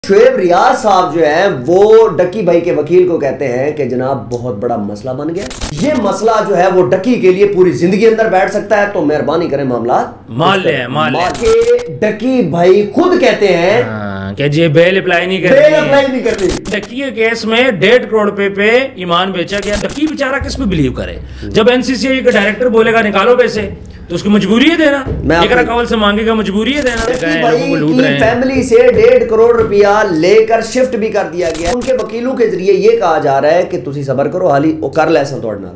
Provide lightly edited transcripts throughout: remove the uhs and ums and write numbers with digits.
शुएब रियाज साहब जो है वो डक्की भाई के वकील को कहते हैं कि जनाब बहुत बड़ा मसला बन गया। ये मसला जो है वो डक्की के लिए पूरी जिंदगी अंदर बैठ सकता है, तो मेहरबानी करें मामला मान ले। डक्की भाई खुद कहते हैं कि ये बेल अप्लाई नहीं करती। डक्की के केस में 1.5 करोड़ पे ईमान बेचा गया। डक्की बेचारा किस पे बिलीव करे? जब एनसीसीआई का डायरेक्टर बोलेगा निकालो पैसे, तो उसकी मजबूरी है देना। एक रकम से मांगेगा, मजबूरी है देना। फैमिली से 1.5 करोड़ रुपया लेकर शिफ्ट भी कर दिया गया। उनके वकीलों के जरिए ये कहा जा रहा है कि तुसी सबर करो, हाली वो कर ले तोड़ना,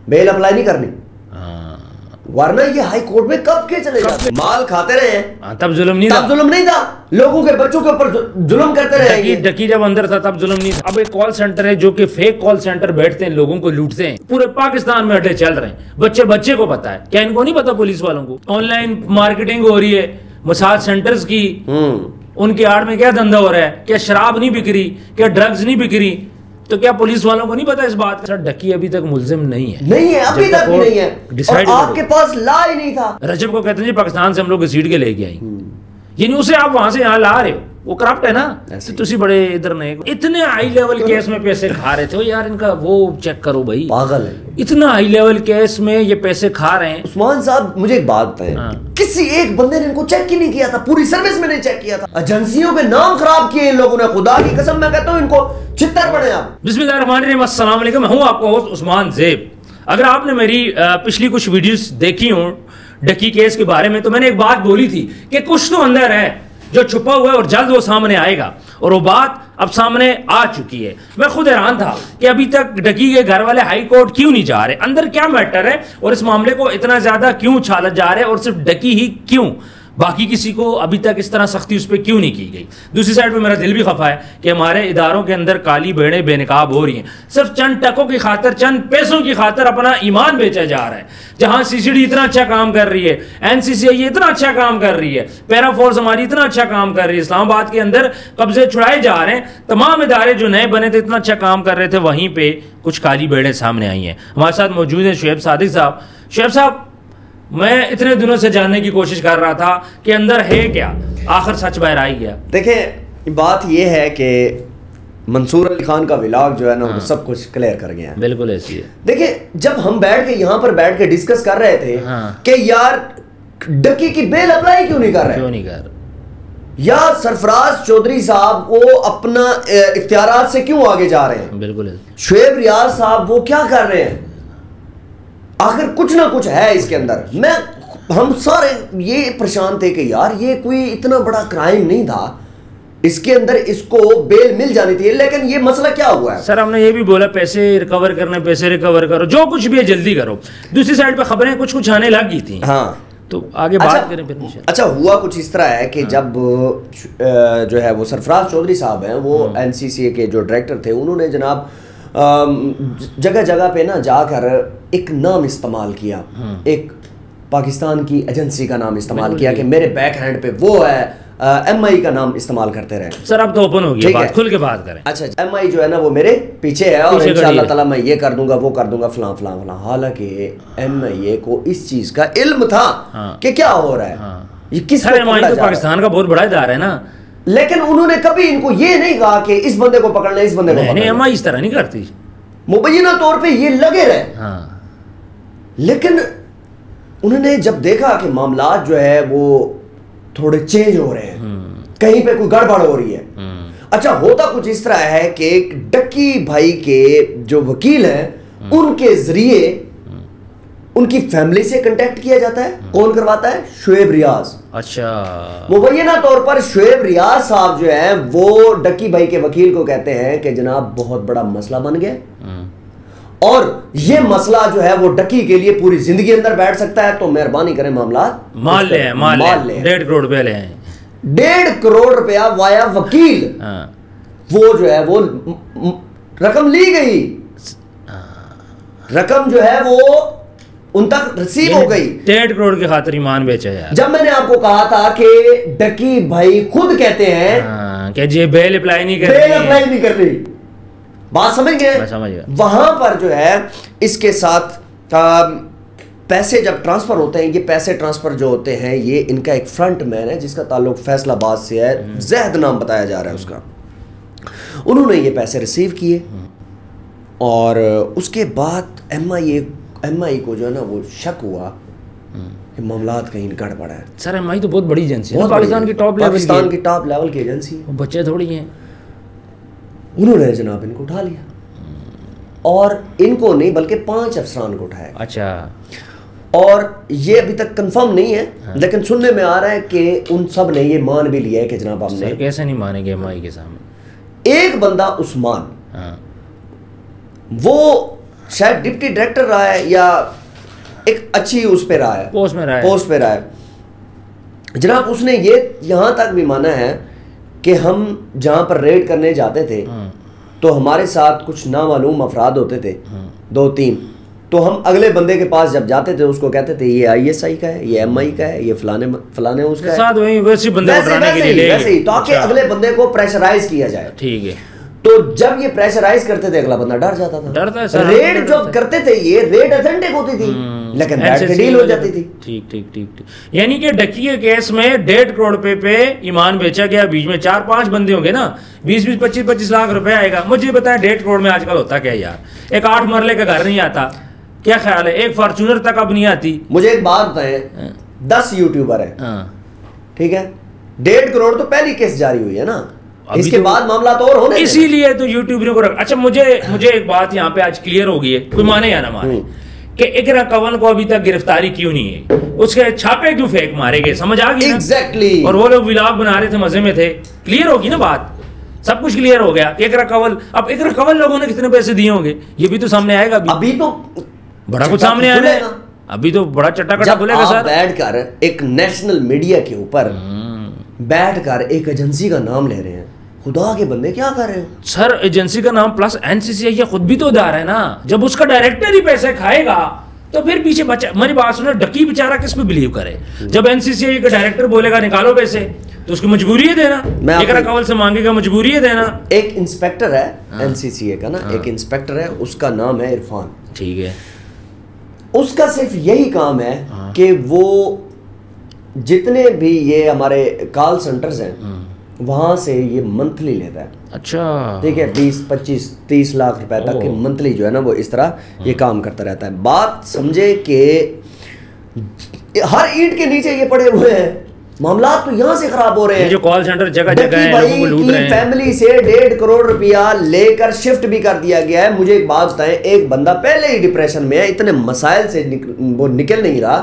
बेल अप्लाई नहीं करनी, वरना ये हाई कोर्ट में कब के चले जाते। माल खाते रहे हैं तब जुल्म नहीं था, लोगों के बच्चों के ऊपर जुल्म करते रहे। डक्की जब अंदर था तब जुल्म नहीं था। अब एक कॉल सेंटर है जो कि फेक कॉल सेंटर बैठते हैं, लोगों को लूटते हैं। पूरे पाकिस्तान में अड्डे चल रहे हैं। बच्चे को पता है, क्या इनको नहीं पता? पुलिस वालों को ऑनलाइन मार्केटिंग हो रही है मसाज सेंटर्स की। उनके आड़ में क्या धंधा हो रहा है? क्या शराब नहीं बिक रही? क्या ड्रग्स नहीं बिक रही? तो क्या पुलिस वालों को नहीं पता इस बात का? डक्की अभी तक मुल्जिम नहीं है, अभी तक भी नहीं है। और आपके पास ला ही नहीं था। रजब को कहते हैं जी पाकिस्तान से हम लोग घसीट के लेके आई, यानी उसे आप वहां से यहाँ ला रहे हो, वो करप्ट है ना। तो तुसी बड़े इधर नहीं, इतने हाई लेवल केस में पैसे खा रहे थे यार। इनका वो चेक करो भाई, पागल है। इतना हाई लेवल केस में ये पैसे खा रहे हैं। उस्मान साहब मुझे एक बात बताएं, किसी एक बंदे ने इनको चेक ही नहीं किया था? पूरी सर्विस में नहीं चेक किया था। एजेंसियों के नाम खराब किए इन लोगों ने। खुदा की कसम मैं कहता हूं इनको छितर पड़े आप। बिस्मिल्लाहिर्रहमानिर्रहीम, अस्सलाम वालेकुम। मैं हूं आपका होस्ट उस्मान ज़ेब। अगर आपने मेरी पिछली कुछ वीडियोस देखी हो डक्की केस के बारे में, तो मैंने एक बात बोली थी कि कुछ तो अंदर है जो छुपा हुआ है और जल्द वो सामने आएगा, और वो बात अब सामने आ चुकी है। मैं खुद हैरान था कि अभी तक डक्की के घर वाले हाई कोर्ट क्यों नहीं जा रहे, अंदर क्या मैटर है और इस मामले को इतना ज्यादा क्यों उछाला जा रहा है, और सिर्फ डक्की ही क्यों, बाकी किसी को अभी तक इस तरह सख्ती उस पर क्यों नहीं की गई। दूसरी साइड पे मेरा दिल भी खफा है कि हमारे इदारों के अंदर काली भेड़ें बेनकाब हो रही हैं। सिर्फ चंद टकों की खातर, चंद पैसों की खातर अपना ईमान बेचा जा रहा है। जहां सीसीडी इतना अच्छा काम कर रही है, एनसीसीआई इतना अच्छा काम कर रही है, पैरा फोर्स हमारी इतना अच्छा काम कर रही है, इस्लामाबाद के अंदर कब्जे छुड़ाए जा रहे हैं, तमाम इदारे जो नए बने थे इतना अच्छा काम कर रहे थे, वहीं पे कुछ काली भेड़ें सामने आई हैं। हमारे साथ मौजूद है शुएब सादिक साहब। शुएब साहब, मैं इतने दिनों से जानने की कोशिश कर रहा था कि अंदर है क्या, आखिर सच बाहर आई गया। देखें, बात यह है कि मंसूर अली खान का व्लॉग जो है ना, सब कुछ क्लियर कर गया है। बिल्कुल ऐसी है। देखिए, जब हम बैठ के यहाँ पर बैठ के डिस्कस कर रहे थे कि यार डक्की की बेल अप्लाई क्यों नहीं कर रहे, या सरफराज चौधरी साहब वो अपना इख्तियारात से क्यों आगे जा रहे हैं, बिल्कुल शुएब रियाज साहब वो क्या कर रहे हैं, आखिर कुछ ना कुछ है इसके अंदर। हम सारे ये परेशान थे कि यार ये कोई इतना बड़ा क्राइम नहीं था, इसके अंदर इसको बेल मिल जानी थी। लेकिन ये मसला क्या हुआ है? सर, हमने ये भी बोला पैसे रिकवर करने, पैसे रिकवर करो, जो कुछ भी है जल्दी करो। दूसरी साइड पे खबरें कुछ आने लग गई थी। हाँ, तो आगे बात करें फिर। अच्छा, हुआ कुछ इस तरह है कि जब जो है वो सरफराज चौधरी साहब हैं, वो एनसीसीए के जो डायरेक्टर थे, उन्होंने जनाब जगह जगह पे ना जाकर एक नाम इस्तेमाल किया, एक पाकिस्तान की एजेंसी का नाम इस्तेमाल किया कि मेरे बैक हैंड पे वो है, एमआई का नाम इस्तेमाल करते रहे। सर, अब तो ओपन हो गया, बात खुल के बात करें। अच्छा, एमआई जो है ना वो मेरे पीछे है और इंशाअल्लाह ताला मैं ये कर दूंगा, वो कर दूंगा, फलां फलां फलां। हालांकि एमआई को इस चीज का इल्म था कि क्या हो रहा है, ये किस पाकिस्तान का बहुत बड़ा इदारा है ना, लेकिन उन्होंने कभी इनको ये नहीं कहा कि इस बंदे को पकड़ना, इस बंदे को पकड़ना। एमआई इस तरह नहीं करती, मुबैना तौर पे ये लगे रहे। लेकिन उन्होंने जब देखा कि मामलात जो है वो थोड़े चेंज हो रहे हैं, कहीं पे कोई गड़बड़ हो रही है। अच्छा, होता कुछ इस तरह है कि डक्की भाई के जो वकील हैं उनके जरिए उनकी फैमिली से कांटेक्ट किया जाता है। कौन करवाता है? शुएब रियाज। अच्छा, मुबैना तौर पर शुएब रियाज साहब जो है वो डक्की भाई के वकील को कहते हैं कि जनाब बहुत बड़ा मसला बन गया, और ये मसला जो है वो डक्की के लिए पूरी जिंदगी अंदर बैठ सकता है, तो मेहरबानी करें मामला मान ले। 1.5 करोड़ रुपए ले, 1.5 करोड़ रुपया वाया वकील। वो जो है वो रकम ली गई, रकम जो है वो उन तक रिसीव हो गई। 1.5 करोड़ की खातिर ईमान बेचा यार। जब मैंने आपको कहा था कि डक्की भाई खुद कहते हैं कि ये बेल अप्लाई नहीं कर रही, बात समझ गए? समझ गया। वहां पर जो है इसके साथ पैसे जब ट्रांसफ़र होते हैं, ये पैसे ट्रांसफ़र जो होते हैं, ये इनका एक फ्रंट मैन है जिसका ताल्लुक फैसलाबाद से है, जैद नाम बताया जा रहा है उसका। उन्होंने ये पैसे रिसीव किए और उसके बाद एमआई को जो है ना वो शक हुआ कि मामलात कहीं गड़बड़ है। सर एमआई तो बहुत बड़ी एजेंसी है, पाकिस्तान की टॉप लेवल की एजेंसी है, बच्चे थोड़ी हैं। उन्होंने जनाब इनको उठा लिया, और इनको नहीं बल्कि 5 अफसरान को उठाया। अच्छा, और ये अभी तक कंफर्म नहीं है, लेकिन सुनने में आ रहा है कि उन सब ने ये मान भी लिया है कि जनाब हमने। सर कैसे नहीं मानेंगे एमआई के सामने? एक बंदा उस्मान, वो शायद डिप्टी डायरेक्टर रहा है या एक अच्छी उस पे रहा है, पोस्ट पे रहा है जनाब। उसने ये यहां तक भी माना है कि हम जहां पर रेड करने जाते थे तो हमारे साथ कुछ नामालूम अफराद होते थे, 2-3, तो हम अगले बंदे के पास जब जाते थे उसको कहते थे ये ISI का है, ये एमआई का है, ये फलाने उसका है, साथ वैसे ही ताकि अगले बंदे को प्रेशराइज किया जाए। ठीक है। तो जब ये प्रेशराइज करते थे अगला बंदा डर जाता था। रेड जो करते थे ये रेड ऑथेंटिक होती थी, लेकिन बैठ के डील हो जाती थी। ठीक। यानी कि डक्की के केस में 1.5 करोड़ पे ईमान बेचा गया, बीच में 4-5 बंदे होंगे ना, 20-20, 25-25 लाख रुपए आएगा। मुझे बताएं 1.5 करोड़ में आजकल होता क्या यार? एक 8 मरले का घर नहीं आता, क्या ख्याल है? एक फॉर्च्यूनर तक अब नहीं आती। मुझे एक बात बताएं, 10 यूट्यूबर है, ठीक है, 1.5 करोड़ तो पहली केस जारी हुई है ना, इसके तो बाद मामला तो और होने, इसीलिए तो यूट्यूबरों को अच्छा मुझे एक बात यहाँ पे आज क्लियर हो गई है, कोई माने या ना माने, कि इकरा कंवल को अभी तक गिरफ्तारी क्यों नहीं है, उसके छापे क्यों फेंक मारे गए, समझ आ गई? एग्जैक्टली। और वो लोग व्लॉग बना रहे थे, मजे में थे। क्लियर होगी ना बात, सब कुछ क्लियर हो गया। इकरा कंवल लोगों ने कितने पैसे दिए होंगे ये भी तो सामने आएगा। अभी तो बड़ा कुछ सामने आ रहा है, अभी तो बड़ा चट्टा खुलेगा सर। बैठकर एक नेशनल मीडिया के ऊपर बैठकर एक एजेंसी का नाम ले रहे हैं, खुदा के बंदे क्या कर रहे हो सर? एजेंसी का नाम प्लस NCCI, ये खुद भी तो दार है ना। जब उसका डायरेक्टर ही पैसे खाएगा तो फिर पीछे बच्चा, मेरी बात सुनो, डक्की बेचारा किस पे बिलीव करे? जब NCCI का डायरेक्टर बोलेगा निकालो पैसे तो उसकी मजबूरी है देना, इकरा कंवल से मांगेगा, मजबूरी है देना। एक इंस्पेक्टर है NCCI का ना, एक इंस्पेक्टर है, उसका नाम है इरफान, ठीक है। उसका सिर्फ यही काम है कि वो जितने भी ये हमारे कॉल सेंटर्स हैं वहां से ये मंथली लेता है। अच्छा, ठीक है, 20, 25, 30 लाख रुपए तक के मंथली जो है ना वो इस तरह ये काम करता रहता है। बात समझे कि हर ईंट के नीचे ये पड़े हुए हैं, मामला तो यहाँ से खराब हो रहे हैं। जो कॉल सेंटर जगह जगह लोगों को लूट रहे हैं। फैमिली से 1.5 करोड़ रुपया लेकर शिफ्ट भी कर दिया गया है। मुझे एक बात बताएं, एक बंदा पहले ही डिप्रेशन में है, इतने मसाइल से वो निकल नहीं रहा,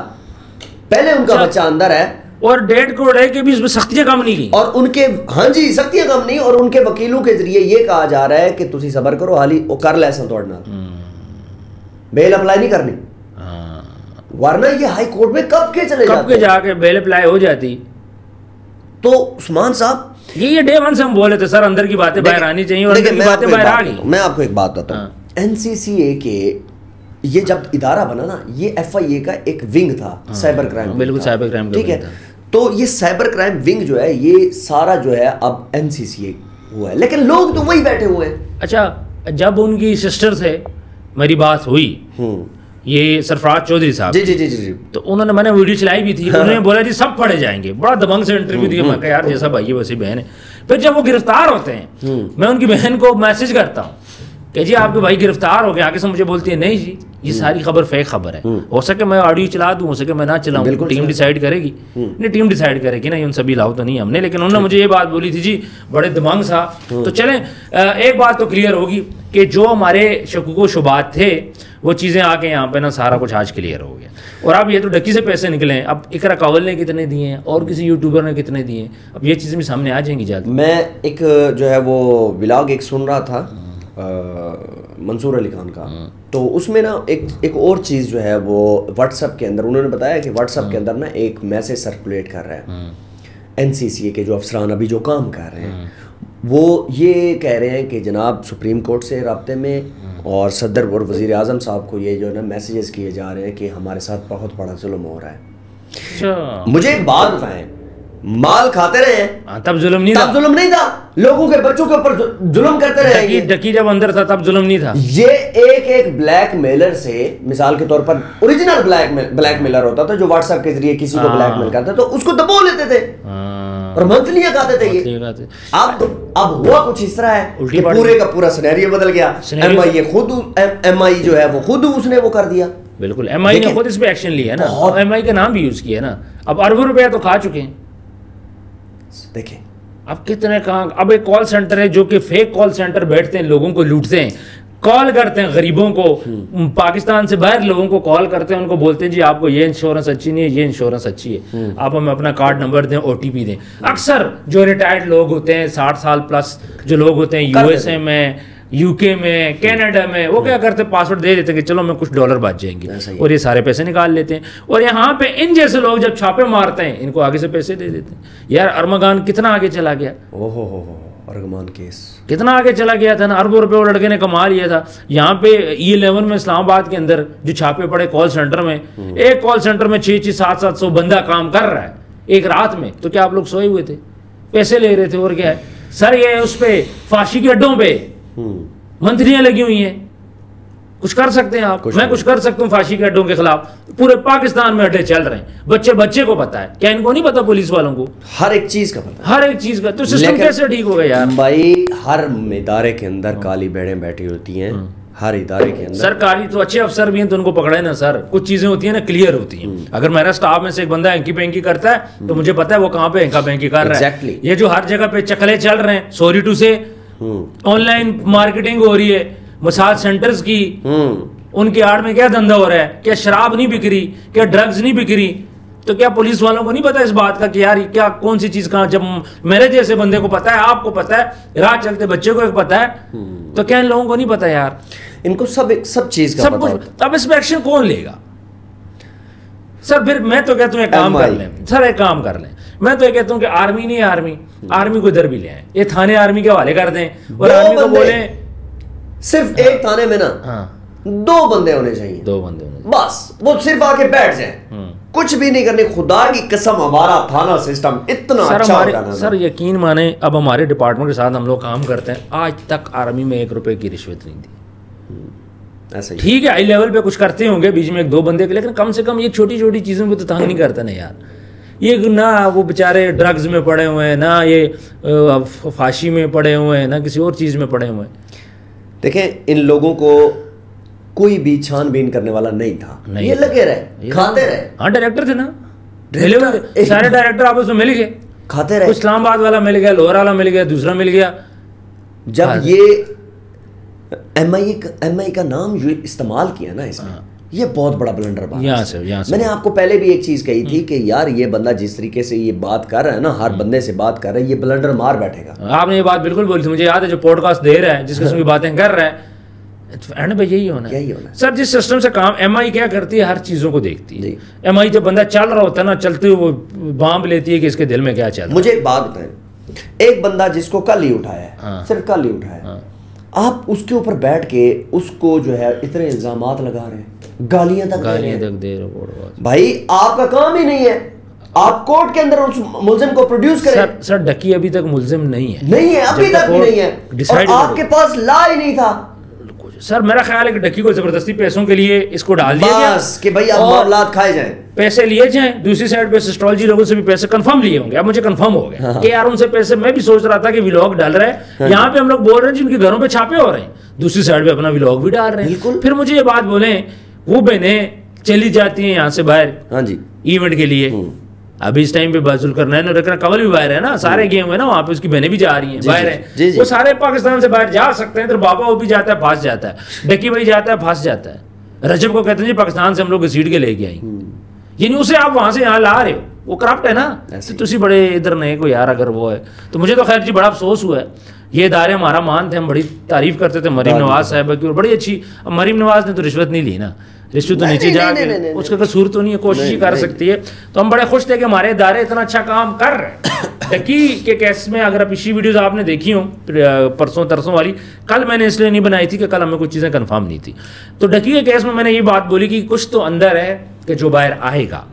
पहले उनका बच्चा अंदर है और 1.5 करोड़ है कि भी इसमें सख्तियां कम नहीं की, और उनके, हाँ जी, सख्तियां कम नहीं, और उनके वकीलों के जरिए ये कहा जा रहा है कि तुसी सबर करो, हाली वो कर लैसन तोड़ना, बेल अप्लाई नहीं करनी, वरना ये हाई कोर्ट में कब के जाके बेल अप्लाई हो जाती। तो उस्मान साहब, ये डे 1 से हम बोले थे सर अंदर की बातें बाहर आनी चाहिए, और अंदर की बातें बाहर आ गई। मैं आपको एक बात बताता हूँ, NCCA के ये जब इदारा बना ना, ये FIA का एक विंग था, साइबर क्राइम, बिल्कुल साइबर क्राइम, ठीक है। तो ये साइबर क्राइम विंग जो है ये सारा जो है अब NCCA हुआ है, लेकिन लोग तो वही बैठे हुए हैं। अच्छा, जब उनकी सिस्टर से मेरी बात हुई, ये सरफराज चौधरी साहब, जी, तो उन्होंने, मैंने वीडियो चलाई भी थी, उन्होंने बोला जी सब पढ़े जाएंगे, बड़ा दबंग से इंटरव्यू दिया। मैं कहा यार जैसा भाई है वैसी बहन है। फिर जब वो गिरफ्तार होते हैं, मैं उनकी बहन को मैसेज करता हूँ कि जी आपके भाई गिरफ्तार हो गए, आगे से मुझे बोलती है नहीं जी ये सारी खबर फेक खबर है, हो सके मैं ऑडियो चला दूं, हो सके मैं ना चलाऊं, टीम डिसाइड करेगी। नहीं, टीम डिसाइड करेगी ना, उन सभी लाओ तो नहीं हमने, लेकिन उन्होंने मुझे ये बात बोली थी जी बड़े दिमाग सा। तो चलें, एक बात तो क्लियर होगी कि जो हमारे शकूक शुबात थे वो चीज़ें आके यहाँ पे ना सारा कुछ आज क्लियर हो गया। और अब ये तो डक्की से पैसे निकले हैं, अब इकरा कंवल ने कितने दिए हैं और किसी यूट्यूबर ने कितने दिए हैं, अब ये चीज़ें भी सामने आ जाएंगी जल्द। मैं एक जो है वो व्लॉग एक सुन रहा था मंसूर अली खान का, तो उसमें ना एक और चीज़ जो है वो व्हाट्सएप के अंदर उन्होंने बताया कि व्हाट्सएप के अंदर ना एक मैसेज सर्कुलेट कर रहा है, NCCA के जो अफसरान अभी जो काम कर रहे हैं वो ये कह रहे हैं कि जनाब सुप्रीम कोर्ट से रब्ते में और सदर और वज़ीर आज़म साहब को ये जो है ना मैसेजेस किए जा रहे हैं कि हमारे साथ बहुत बड़ा जुल्म हो रहा है। मुझे एक बात बताएं, माल खाते रहे हैं, तब जुल्म नहीं तब था। जुल्म नहीं था, लोगों के बच्चों के ऊपर जुल्म करते रहे। डकी जब अंदर था तब जुल्म नहीं था। ये एक ब्लैकमेलर से, मिसाल के तौर पर ओरिजिनल ब्लैकमेलर होता था जो व्हाट्सएप के जरिए किसी को ब्लैकमेल करता, तो उसको दबो लेते थे और मंथलियां खाते थे ये। अब हुआ कुछ इस तरह है कि पूरे का पूरा सिनेरियो बदल गया। एमआई जो है वो खुद उसने वो कर दिया। बिल्कुल, एमआई ने खुद इस पे एक्शन लिया ना, और एमआई का नाम भी यूज किया ना। अब अरबों रुपया तो खा चुके हैं। देखिए अब कितने कहाँ, अब एक कॉल सेंटर है जो कि फेक कॉल सेंटर बैठते हैं, लोगों को लूटते हैं, कॉल करते हैं गरीबों को, पाकिस्तान से बाहर लोगों को कॉल करते हैं, उनको बोलते हैं जी आपको ये इंश्योरेंस अच्छी नहीं है, ये इंश्योरेंस अच्छी है, आप हमें अपना कार्ड नंबर दें, ओटीपी दें। अक्सर जो रिटायर्ड लोग होते हैं, 60 साल प्लस जो लोग होते हैं, यूएसए में, यूके में, कनाडा में, वो क्या करते हैं, पासवर्ड दे देते हैं कि चलो मैं कुछ डॉलर बच जाएंगे, और ये सारे पैसे निकाल लेते हैं। और यहाँ पे इन जैसे लोग जब छापे मारते हैं, इनको आगे से पैसे दे देते हैं। यार अरमगान कितना आगे चला गया, ओहो अरमान केस कितना आगे चला गया था ना, अरबों रुपए वो लड़के ने कमा लिया था। यहाँ पे E11 में इस्लामाबाद के अंदर जो छापे पड़े कॉल सेंटर में, एक कॉल सेंटर में 600 700 बंदा काम कर रहा है एक रात में, तो क्या आप लोग सोए हुए थे, पैसे ले रहे थे, और क्या है सर। ये उस पे फांसी के अड्डों पे मंत्रियां लगी हुई हैं, कुछ कर सकते हैं आप, मैं कुछ कर सकता हूँ फांसी के अड्डों के खिलाफ। पूरे पाकिस्तान में अड्डे चल रहे हैं, बच्चे को पता है, क्या इनको नहीं पता, पुलिस वालों को हर एक चीज का पता, हर एक चीज का। तो सिस्टम कैसे ठीक होगा यार भाई। हर इदारे के अंदर काली भेड़ें बैठी होती हैं, हर इदारे के अंदर। सरकारी तो अच्छे अफसर भी हैं तो उनको पकड़े ना सर, कुछ चीजें होती हैं ना क्लियर होती हैं। अगर मेरा स्टाफ में से एक बंदा हैंकी पेंकी करता है तो मुझे पता है वो कहाँ पे हैंका पेंकी कर रहा है। ये जो हर जगह पे चकले चल रहे हैं, सॉरी टू से ऑनलाइन मार्केटिंग हो रही है मसाज सेंटर्स की, उनके आड़ में क्या धंधा हो रहा है, क्या शराब नहीं बिक रही, क्या ड्रग्स नहीं बिक रही, तो क्या पुलिस वालों को नहीं पता इस बात का कि यार क्या कौन सी चीज कहाँ। जब मेरे जैसे बंदे को पता है, आपको पता है, राह चलते बच्चे को एक पता है, तो क्या इन लोगों को नहीं पता यार, इनको सब चीज का सब कुछ। तब इस पे एक्शन कौन लेगा सर? फिर मैं तो कहता हूँ एक काम कर लें सर, एक काम कर लें, मैं तो ये कहता हूँ कि आर्मी नहीं, आर्मी को इधर भी ले आए, ये थाने आर्मी के हवाले कर दें और आर्मी को बोले सिर्फ एक थाने में ना 2 बंदे होने चाहिए, 2 बंदे होने, बस वो सिर्फ आके बैठ जाए, कुछ भी नहीं करने। खुदा की कसम हमारा थाना सिस्टम इतना अच्छा होगा ना सर, यकीन माने अब हमारे डिपार्टमेंट के साथ हम लोग काम करते हैं, आज तक आर्मी में 1 रुपए की रिश्वत नहीं दी। ऐसा ही ठीक है, हाई लेवल पे कुछ करते होंगे बीच में 1-2 बंदे के, लेकिन कम से कम ये छोटी छोटी चीजों को तो तंग नहीं करते ना यार। ये ना वो बेचारे ड्रग्स में पड़े हुए हैं, ना ये फांसी में पड़े हुए हैं, ना किसी और चीज में पड़े हुए हैं। देखें इन लोगों को कोई भी छानबीन करने वाला नहीं था, ये लगे रहे, खाते रहे। हाँ डायरेक्टर थे ना, सारे डायरेक्टर आपस में मिल गए, खाते रहे। इस्लामाबाद वाला मिल गया, लाहौर वाला मिल गया, दूसरा मिल गया। जब ये एमआई का नाम इस्तेमाल किया ना इसमें, ये बहुत बड़ा ब्लंडर बात। यहाँ से मैंने आपको पहले भी एक चीज कही थी कि यार ये बंदा जिस तरीके से ये बात कर रहा है ना, हर बंदे से बात कर रहा है, ये ब्लंडर मार बैठेगा। आपने ये बात बिल्कुल बोली थी, मुझे याद है, जो पॉडकास्ट दे रहा है, जिस किस्म की बातें कर रहा है, एंड पे यही होना है सर। जिस सिस्टम से काम एमआई क्या करती है, हर चीजों को देखती है। एमआई जब बंदा चल रहा होता है ना, चलते हुए बांब लेती है कि इसके दिल में क्या चल रहा है। मुझे एक बात बताएं, एक बंदा जिसको कल ही उठाया है, सिर्फ कल ही उठाया है, आप उसके ऊपर बैठ के उसको जो है इतने इल्जामात लगा रहे हैं, गालियां तक दे रहे हो। भाई आपका काम ही नहीं है, आप कोर्ट के अंदर उस मुल्जिम को प्रोड्यूस करें। सर डकी अभी तक मुल्जिम नहीं है, अभी तक भी नहीं है, और आपके पास ला ही नहीं था। सर मेरा ख्याल है कि डकी को जबरदस्ती पैसों के लिए इसको डाल दिया गया कि भाई अब मामलात खाए जाएं, पैसे लिए जाएं। दूसरी साइड पे एस्ट्रोलॉजी लोगों से भी पैसे कंफर्म लिए होंगे, अब मुझे कंफर्म हो गया कि यार उनसे पैसे। मैं भी सोच रहा था कि व्लॉग डाल रहे हैं, यहाँ पे हम लोग बोल रहे हैं जिनके घरों पे छापे हो रहे हैं, दूसरी साइड पे अपना व्लॉग भी डाल रहे हैं। फिर मुझे ये बात बोले, वो बहनें चली जाती हैं यहाँ से बाहर, हाँ जी, इवेंट के लिए। अभी इस टाइम पे बाजुल करना है ना, कमल भी बाहर है ना, सारे गेम है ना वहाँ पे, उसकी बहनें भी जा रही हैं बाहर है, वो सारे पाकिस्तान से बाहर जा सकते हैं। तो बाबा वो भी जाता है, फंस जाता है, डकी भाई जाता है, फंस जाता है। रजब को कहते हैं जी पाकिस्तान से हम लोग घसीट के लेके आई, यानी उसे आप वहां से यहाँ ला रहे हो, वो करप्ट है ना, तो तुसी बड़े इधर नहीं को यार। अगर वो है तो मुझे तो खैर जी बड़ा अफसोस हुआ है। ये इदारे हमारा मानते, हम बड़ी तारीफ करते थे मरीम नवाज साहब की, और बड़ी अच्छी। मरीम नवाज ने तो रिश्वत नहीं ली ना, रिश्वत तो नीचे जाके, उसका कसूर तो नहीं है, कोशिश ही कर सकती है। तो हम बड़े खुश थे कि हमारे इदारे इतना अच्छा काम कर रहे हैं। डकी के केस में अगर पिछली वीडियोस आपने देखी हो, परसों तरसों वाली, कल मैंने इसलिए नहीं बनाई थी कि कल हमें कुछ चीज़ें कंफर्म नहीं थी। तो डकी के केस में मैंने ये बात बोली कि कुछ तो अंदर है कि जो बाहर आएगा।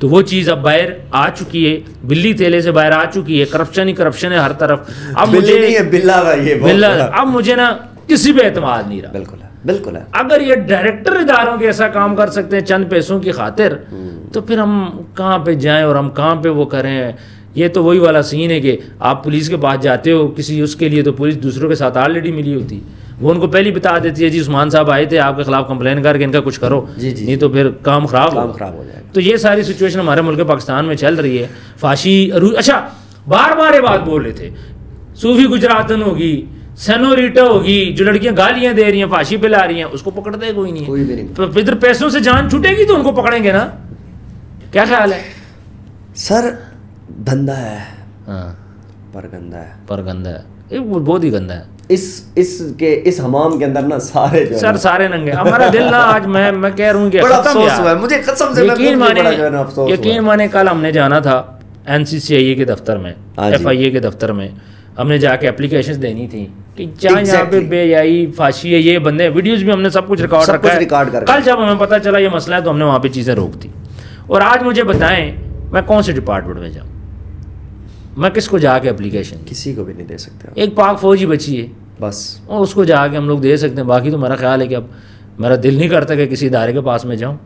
तो वो चीज़ अब बाहर आ चुकी है, बिल्ली तेले से बाहर आ चुकी है, करप्शन ही करप्शन है हर तरफ। अब मुझे नहीं है, बिल्ला अब मुझे ना किसी पे एतमाद नहीं रहा। बिल्कुल है, बिल्कुल है। अगर ये डायरेक्टर इदारों के ऐसा काम कर सकते हैं चंद पैसों की खातिर, तो फिर हम कहाँ पे जाएं और हम कहाँ पे वो करें। ये तो वही वाला सीन है कि आप पुलिस के पास जाते हो किसी उसके लिए, तो पुलिस दूसरों के साथ ऑलरेडी मिली होती है, वो उनको पहले बता देती है जी उस्मान साहब आए थे आपके खिलाफ कंप्लेन करके इनका कुछ करो, नहीं तो फिर काम खराब हो जाएगा। तो ये सारी सिचुएशन हमारे मुल्क पाकिस्तान में चल रही है। फांसी अच्छा बार बार ये बात बोल रहे थे, सूफी गुजरातन होगी, सेनोरिटा होगी, जो लड़कियां गालियां दे रही हैं फांसी पे ला रही हैं, उसको पकड़ते कोई नहीं, कोई भी नहीं। तो इधर पैसों से जान छूटेगी तो उनको पकड़ेंगे ना, क्या ख्याल है सर? धंधा है, हाँ, पर गंदा है, ये बहुत ही गंदा है। इस हमाम के अंदर ना सारे जो सर सारे नंगे। हमारा दिल ना आज मैं कह रहा हूँ कि बड़ा अफसोस हुआ है मुझे कसम से, यकीन माने कल हमने जाना था NCCIA के दफ्तर में, FIA के दफ्तर में, हमने जाके एप्लीकेशंस देनी थी कि जहाँ यहाँ पे बेहयाई फांसी है, ये बंदे, वीडियोस भी हमने सब कुछ रिकॉर्ड रखा है। कल जब हमें पता चला ये मसला है तो हमने वहाँ पे चीज़ें रोक दी। और आज मुझे बताएं मैं कौन से डिपार्टमेंट में जाऊँ, मैं किसको जाके एप्लीकेशन, किसी को भी नहीं दे सकते। एक पाक फौजी बची है बस, और उसको जाके हम लोग दे सकते हैं। बाकी तो मेरा ख्याल है कि अब मेरा दिल नहीं करता कि किसी इदारे के पास में जाऊँ।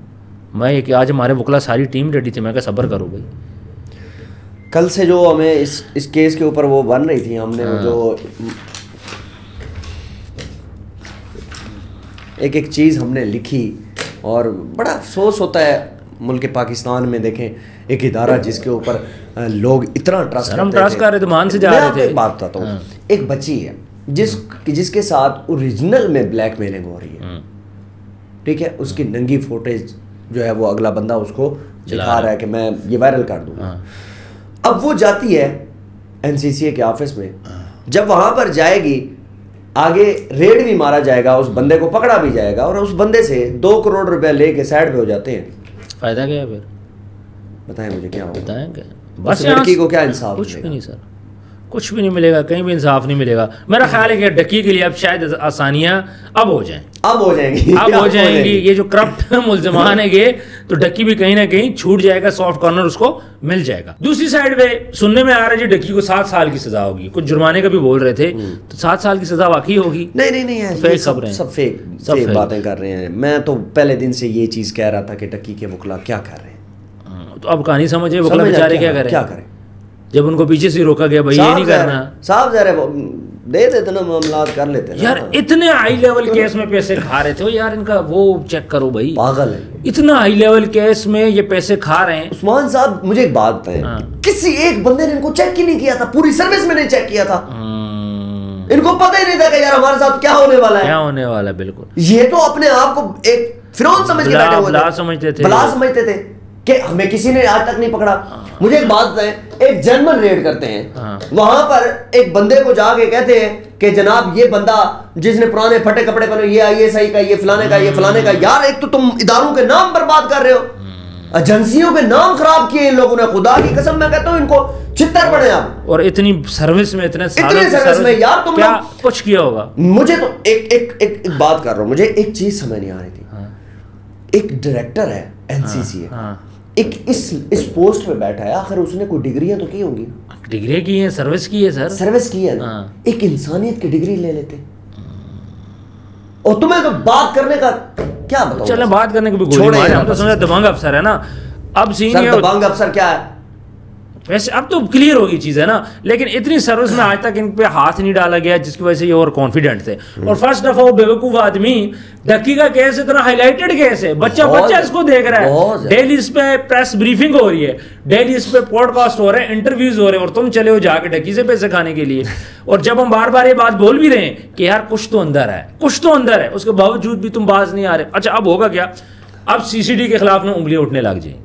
मैं ये कि आज हमारे वकला सारी टीम रेडी थी, मैं क्या सब्र करूँ भाई। कल से जो हमें इस केस के ऊपर वो बन रही थी, हमने वो जो एक चीज़ हमने लिखी, और बड़ा अफसोस होता है मुल्क पाकिस्तान में देखें एक इदारा जिसके ऊपर लोग इतना ट्रस्ट कर रहे थे, मान से जा रहे थे। बात बताता हूँ, एक बच्ची है जिसके साथ ओरिजिनल में ब्लैकमेलिंग हो रही है, ठीक है, उसकी नंगी फुटेज जो है वो अगला बंदा उसको दिखा रहा है कि मैं ये वायरल कर दूंगा। अब वो जाती है NCCA के ऑफिस में, जब वहां पर जाएगी आगे रेड भी मारा जाएगा, उस बंदे को पकड़ा भी जाएगा, और उस बंदे से 2 करोड़ रुपए लेके साइड पे हो जाते हैं। फायदा क्या है फिर? बताएं मुझे क्या होगा? बताएं क्या? बस लड़की को क्या इंसाफ? कुछ भी नहीं सर, कुछ भी नहीं मिलेगा, कहीं भी इंसाफ नहीं मिलेगा। मेरा ख्याल है कि डकी के लिए अब शायद आसानियां अब हो जाएंगी। ये जो करप्ट मुल्ज़िमान है तो डकी भी कहीं ना कहीं छूट जाएगा, सॉफ्ट कॉर्नर उसको मिल जाएगा। दूसरी साइड पे सुनने में आ रहा है जी डकी को 7 साल की सजा होगी, कुछ जुर्माने का भी बोल रहे थे, तो 7 साल की सजा वाकई होगी? नहीं, फेक खबरें, सब फेक बातें कर रहे हैं। मैं तो पहले दिन से ये चीज कह रहा था कि डकी के वकला क्या कर रहे हैं, तो अब कहानी समझे, वकला बेचारे क्या करें जब उनको पीछे से रोका गया भाई ये नहीं करना। साहब जरा दे देते ना, मामला कर लेते यार। इतने हाई लेवल केस में पैसे खा रहे थे यार, इनका वो चेक करो भाई, पागल है। इतना हाई लेवल केस में ये पैसे खा रहे हैं। उस्मान साहब मुझे एक बात बताएं, किसी एक बंदे ने इनको चेक ही नहीं किया था, पूरी सर्विस में नहीं चेक किया था, इनको पता ही नहीं था कि यार हमारे साथ क्या होने वाला है। बिल्कुल, ये तो अपने आप को एक फिरौन समझ के बैठे हुए थे, भला समझते थे कि हमें किसी ने आज तक नहीं पकड़ा। मुझे एक बात बताएं, एक जनरल रेड करते हैं, वहां पर एक बंदे को जाके कहते हैं कि जनाब ये बंदा जिसने पुराने फटे कपड़े पहने, ये ISI का, ये फलाने का, ये फलाने का। यार एक तो तुम इदारों के नाम बर्बाद कर रहे हो, एजेंसियों के नाम खराब किए इन लोगों ने, खुदा की कसम मैं कहता हूं इनको छितर पड़े आप। और इतनी सर्विस में, इतने सर्विस में यार तुम क्या कुछ किया होगा। मुझे तो एक बात कर रहा हूं, मुझे एक चीज समझ नहीं आ रही थी। एक डायरेक्टर है NCCA, एक इस पोस्ट पे बैठा है, आखिर उसने कोई डिग्रियां तो की होंगी, डिग्री की है, सर्विस की है सर, सर्विस की है ना। एक इंसानियत की डिग्री ले लेते, और तुम्हें तो बात करने का क्या बताओ। चलो बात करने को भी गोली मारे, हम तो समझे दबंग अफसर है ना। अब सीन ये दबंग अफसर क्या है वैसे, अब तो क्लियर होगी चीज़ है ना, लेकिन इतनी सर्विस में आज तक इन पे हाथ नहीं डाला गया, जिसकी वजह से ये और कॉन्फिडेंट थे। और फर्स्ट दफा वो बेवकूफ आदमी, डकी का केस इतना हाईलाइटेड केस है, बच्चा इसको देख रहा है, डेली इस पे प्रेस ब्रीफिंग हो रही है, डेली इस पे पॉडकास्ट हो रहे हैं, इंटरव्यूज हो रहे हैं, और तुम चले हो जाके डकी से पैसे खाने के लिए। और जब हम बार बार ये बात बोल भी रहे हैं कि यार कुछ तो अंदर है, उसके बावजूद भी तुम बाज नहीं आ रहे। अच्छा अब होगा क्या, अब CCD के खिलाफ ना उंगलियां उठने लग जाएंगी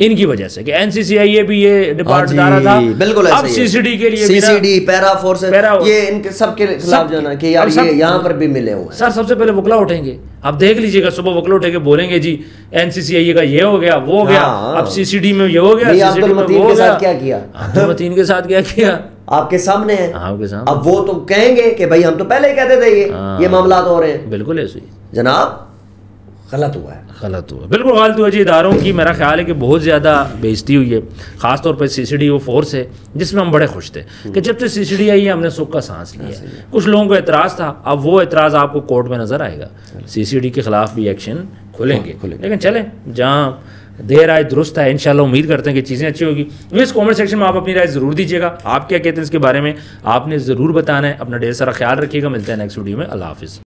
इनकी वजह से कि NCCIA भी ये डिपार्टमेंट था, बिल्कुल अब CCD के लिए CCD पैरा फोर्स ये इनके सबके खिलाफ जाना कि यार ये यहाँ पर भी मिले हुए। सर सबसे पहले वकला उठेंगे, अब देख लीजिएगा सुबह वकला उठेंगे, बोलेंगे जी NCCIA का ये हो गया, वो हो गया, अब CCD में ये हो गया, CCD में वो हो गया। क्या किया अब्दुल मतीन के साथ, क्या किया आपके सामने है, आपके सामने। अब वो तो कहेंगे कि भाई हम तो पहले ही कहते थे ये मामला हो रहे हैं। बिल्कुल ऐसे ही जनाब, गलत हुआ है। गलत हुआ, बिल्कुल गलत हुआ जी। इदारों की मेरा ख्याल है कि बहुत ज़्यादा बेइज्जती हुई है, ख़ासतौर पर CCD वो फोर्स है जिसमें हम बड़े खुश थे कि जब से CCD आई है हमने सुख का सांस लिया। कुछ लोगों को एतराज़ था, अब वो एतराज़ आपको कोर्ट में नज़र आएगा, CCD के ख़िलाफ़ भी एक्शन खुलेंगे। लेकिन चलें, जहाँ देर आए दुरुस्त है, इंशाल्लाह उम्मीद करते हैं कि चीज़ें अच्छी होगी। इस कमेंट सेक्शन में आप अपनी राय ज़रूर दीजिएगा, आप क्या कहते हैं इसके बारे में आपने ज़रूर बताना है। अपना ढेर सारा ख्याल रखिएगा, मिलते हैं नेक्स्ट वीडियो में। अल्लाह हाफिज़।